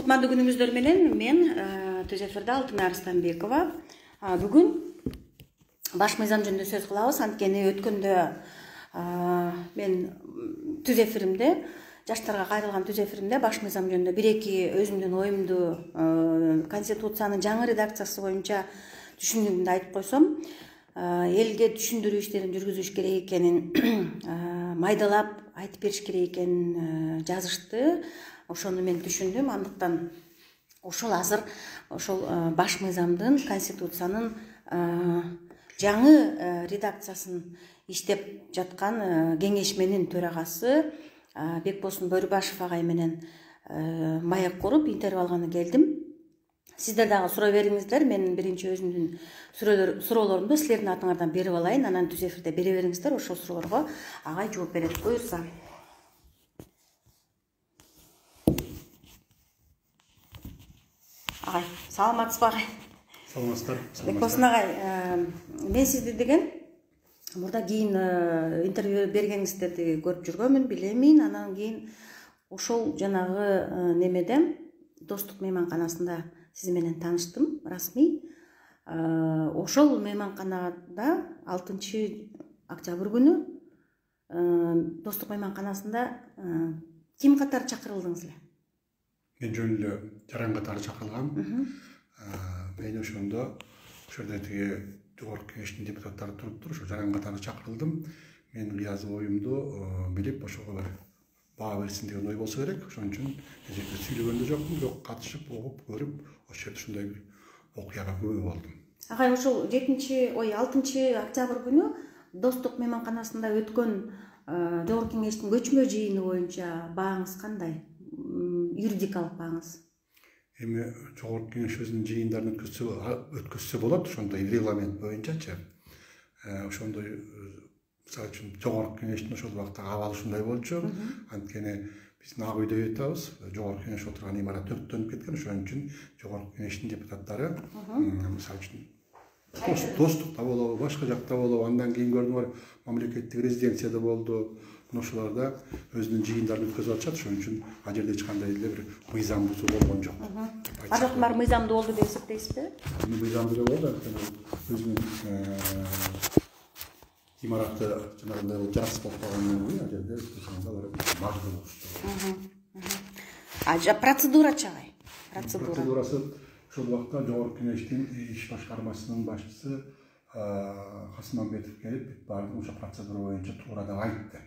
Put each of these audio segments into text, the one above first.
Кутмандуу күнүңүздөр менен мен Түз эфирде Алтын Арыстанбекова. Бүгүн баш мыйзам жөнүндө сөз кылабыз. Анткени өткөндө мен Түз эфиримде, жаштарга кайрылган Түз эфиримде баш мыйзам жөнүндө бир-эки өзүмдүн оюмду Конституциянын жаңы редакциясы боюнча түшүнүгүмдү айтып койсом, элге түшүндүрүү иштерин жүргүзүш керек экенин майдалап айтып бериш керек экенин жазышты. Ошону мен түшүндүм. Андыктан ошол азыр ошол баш мыйзамдын Конституциянын жаңы редакциясын иштеп жаткан кеңешменин төрагасы Бекболсун Бөрүбашев агай менен маек куруп интервью алганы келдим. Сиздер дагы суроо бериңиздер. Мен биринчи өзүмдүн суроолорумду силердин атыңардан берип алайын. Анан Түз эфирде бере бериңиздер. Ошол суроолорго агай жооп берет. Буюрса. Агай, саламатсызбы агай? Саламатсыздар. Бекболсун агай, мен сизди деген мурда кийин интервью бергениңиздерди көрүп жүргөнмүн, билемин. Анан кийин ошол жанагы немеде Достук мейманканасында сиз менен тааныштым, расмий. Ошол мейманканада 6-октябрь күнү Достук мейманканасында ким катары чакырылдыңыз эле? Мен жөн эле жаран катары чакырылгам. Мен ошондо ошол жердеги жогорку кеңештин депутаттары туруптур, ошо жаран катары чакырылдым. Мен кыязы оюмду билип, ошого бир баа берсин деген ой болсо керек. Ошон үчүн эжекте сүйлөгөн да жокмун, бирок катышып, угуп, көрүп, ошол жерде ушундай бир окуяга күбө болдум. Агай, ошол 6-октябрь күнү Достук мейманканасында өткөн жогорку кеңештин көчмө жыйыны боюнча бааңыз кандай? Юридикалык бааңыз? Эми жогорку кеңеш өзүнүн жыйындарын өткөзсө болот, ошондой регламент боюнчачы. Ошондой мисалы үчүн жогорку кеңештин ошол убактагы абалы ушундай болчу. Анткени биздин ак үйдө жатабыз, жогорку кеңеш отурган имарат өрттөнүп кеткен. Ошон үчүн жогорку кеңештин депутаттары мисалы үчүн Достукта болобу, башка жакта болобу, андан кийин көрдүңөр мамлекеттик резиденцияда болду. Ошоларда өзүнүн жыйындарын өткөзүп атышат. Ошон үчүн ал жерде эч кандай эле бир мыйзам бузуу болгон жок. Бардыгы баары мыйзамдуу болду деп эсептейсизби? Мыйзамдуу деп болду, өзүнүн имараты жанагындай жарас болуп калгандан кийин ал жерде мажбур болушту. Процедурачы агай? Процедурасы ошол убакта жогорку кеңештин иш башкармасынын башчысы Касымамбетов келип, баардыгын ошо процедура боюнча туура деп айтты.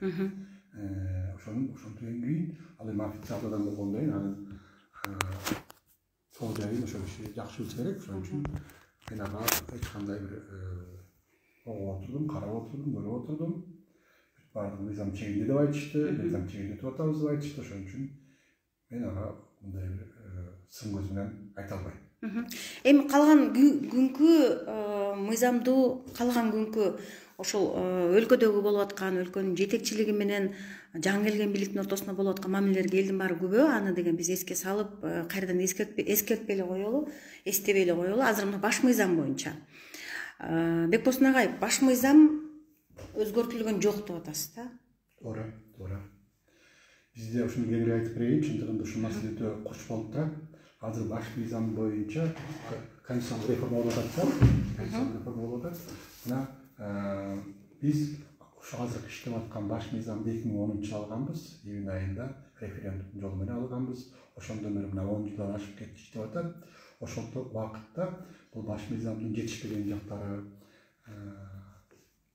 Ошондон кийин ал эми официалдуу адам болгондон кийин анын сол жайын ошол киши жакшы билсе керек. Ошон үчүн мен ага эч кандай бир огуп отурдум, карап отурдум, көрүп отурдум. Баардыгы мыйзам чегинде деп айтышты, мыйзам чегинде өтүп атабыз деп айтышты. Ошон үчүн мен ага мындай бир сын көз менен айта албайм. Эми калган күnkү мыйзамдуу калган күnkү ошол өлкөдөгү болуп аткан, өлкөнүн жетекчилиги менен жаңы келген бийликтин ортосунда болуп аткан мамилелерге элдин баары күбө. Аны деген биз эске салып, кайрадан эскертпей эле коелу, эстебей эле коелу. Азыр мына баш мыйзам боюнча. Бекболсун агай, баш мыйзам өзгөртүлгөн жок деп атасыз да? Туура. Бизде ушуну кеңири айтып берейин, чындыгында ушул маселе өтө курч болуп турат. Азыр баш мыйзам боюнча конституциялык реформа болуп атат. Мына биз ошо азыр иштеп аткан баш мыйзамды 2010-жылы алганбыз, июнь айында референдум жолу менен алганбыз. Ошондон бери мына 10 жылдан ашып кетти иштеп атат. Ошол убакытта бул баш мыйзамдын жетишпеген жактары,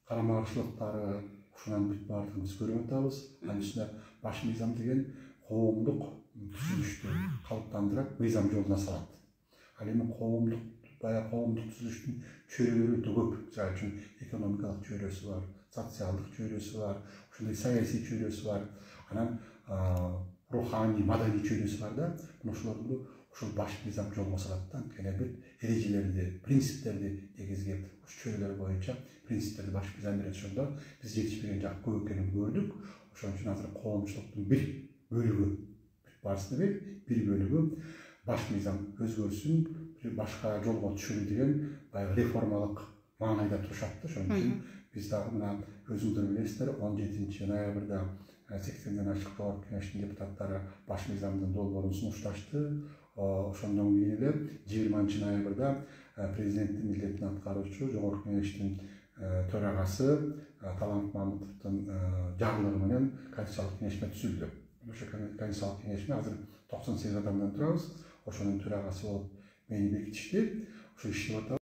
карама-каршылыктары, ушунан бүт баардыгын биз көрүп атабыз. Анын үстүнө баш мыйзам деген коомдук түзүлүштү калыптандырып, мыйзам жолуна салат. Ал эми коомдук түзүлүштүн чөйрөлөрү өтө көп. Мисалы үчүн экономикалык чөйрөсү бар, социалдык чөйрөсү бар, ушундай саясий чөйрөсү бар, анан руханий, маданий чөйрөсү бар да. Ошолорду ошол баш мыйзам жолуна салат да. Анткени бүт эрежелерди, принциптерди негизги ошол чөйрөлөр боюнча принциптерди баш мыйзам берет. Ошондо биз жетишпеген жак көп экенин көрдүк. Ошон үчүн азыр коомчулуктун бир бөлүгү, барысында бир бөлүгү баш мыйзам өзгөрсүн, башка жолго түшөлү деген баягы реформалык маанайда турушат. Ошон үчүн биз дагы мына өзүңүздөр билесиздер, 17 ноябрда 80ден ашык жогорку кеңештин депутаттары баш мыйзамдын долбоорун сунушташты. ошондон кийин эле 20 ноябрда президенттин милдетин аткаруучу Жогорку Кеңештин төрагасы Талант Мамытовдун жарлыгы менен Конституциялык кеңешме түзүлдү. Ошо Конституциялык кеңешме азыр 98 адамдан турабыз. Ошонун төрагасы болуп мени бекитишти. Ошо иштеп атабыз.